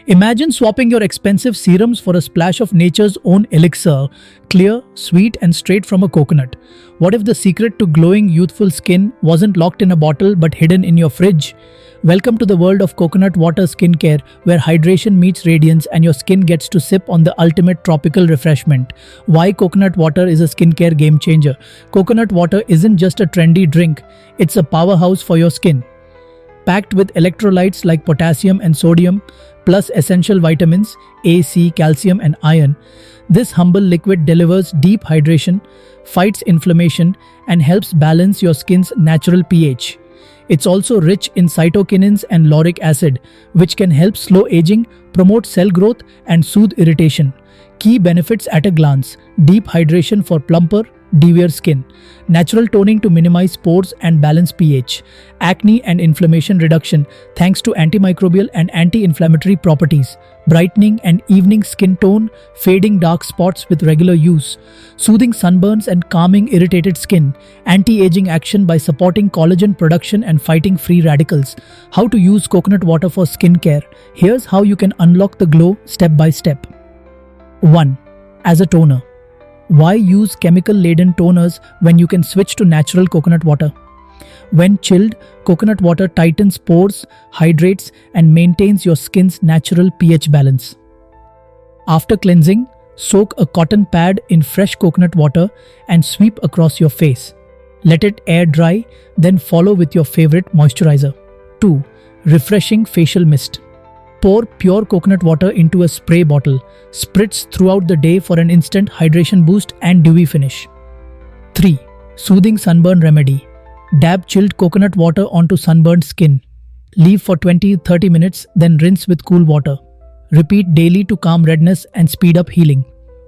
Imagine swapping your expensive serums for a splash of nature's own elixir, clear, sweet, and straight from a coconut. What if the secret to glowing, youthful skin wasn't locked in a bottle but hidden in your fridge? Welcome to the world of coconut water skincare, where hydration meets radiance and your skin gets to sip on the ultimate tropical refreshment. Why coconut water is a skincare game changer? Coconut water isn't just a trendy drink, it's a powerhouse for your skin. Packed with electrolytes like potassium and sodium, plus essential vitamins A, C, calcium, and iron, this humble liquid delivers deep hydration, fights inflammation, and helps balance your skin's natural pH. It's also rich in cytokinins and lauric acid, which can help slow aging, promote cell growth, and soothe irritation. Key benefits at a glance: deep hydration for plumper, dewier skin, natural toning to minimize pores and balance pH, acne and inflammation reduction thanks to antimicrobial and anti-inflammatory properties, brightening and evening skin tone, fading dark spots with regular use, soothing sunburns and calming irritated skin, anti-aging action by supporting collagen production and fighting free radicals. How to use coconut water for skincare. Here's how you can unlock the glow step by step. 1. As a toner. Why use chemical-laden toners when you can switch to natural coconut water? When chilled, coconut water tightens pores, hydrates, and maintains your skin's natural pH balance. After cleansing, soak a cotton pad in fresh coconut water and sweep across your face. Let it air dry, then follow with your favorite moisturizer. 2. Refreshing facial mist. Pour pure coconut water into a spray bottle. Spritz throughout the day for an instant hydration boost and dewy finish. 3. Soothing sunburn remedy. Dab chilled coconut water onto sunburned skin. Leave for 20-30 minutes, then rinse with cool water. Repeat daily to calm redness and speed up healing.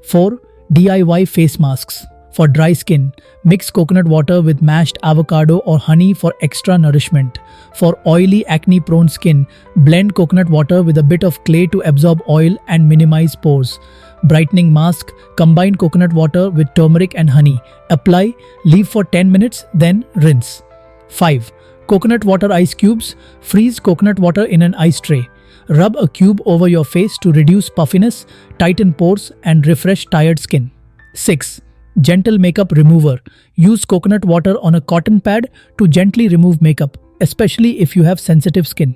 4. DIY face masks. For dry skin, mix coconut water with mashed avocado or honey for extra nourishment. For oily, acne-prone skin, blend coconut water with a bit of clay to absorb oil and minimize pores. Brightening mask, combine coconut water with turmeric and honey. Apply, leave for 10 minutes, then rinse. 5. Coconut water ice cubes. Freeze coconut water in an ice tray. Rub a cube over your face to reduce puffiness, tighten pores, and refresh tired skin. 6. Gentle makeup remover. Use coconut water on a cotton pad to gently remove makeup, especially if you have sensitive skin.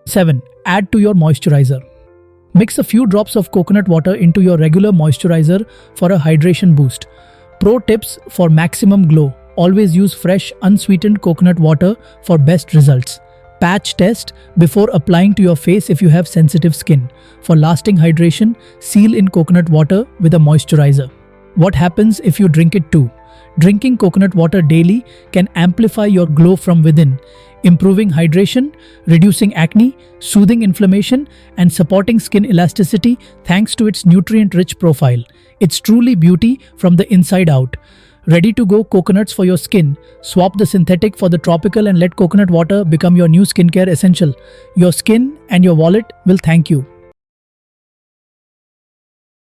7. Add to your moisturizer. Mix a few drops of coconut water into your regular moisturizer for a hydration boost. Pro tips for maximum glow. Always use fresh, unsweetened coconut water for best results. Patch test before applying to your face if you have sensitive skin. For lasting hydration, seal in coconut water with a moisturizer. What happens if you drink it too? Drinking coconut water daily can amplify your glow from within, improving hydration, reducing acne, soothing inflammation, and supporting skin elasticity thanks to its nutrient-rich profile. It's truly beauty from the inside out. Ready to go coconuts for your skin? Swap the synthetic for the tropical and let coconut water become your new skincare essential. Your skin and your wallet will thank you.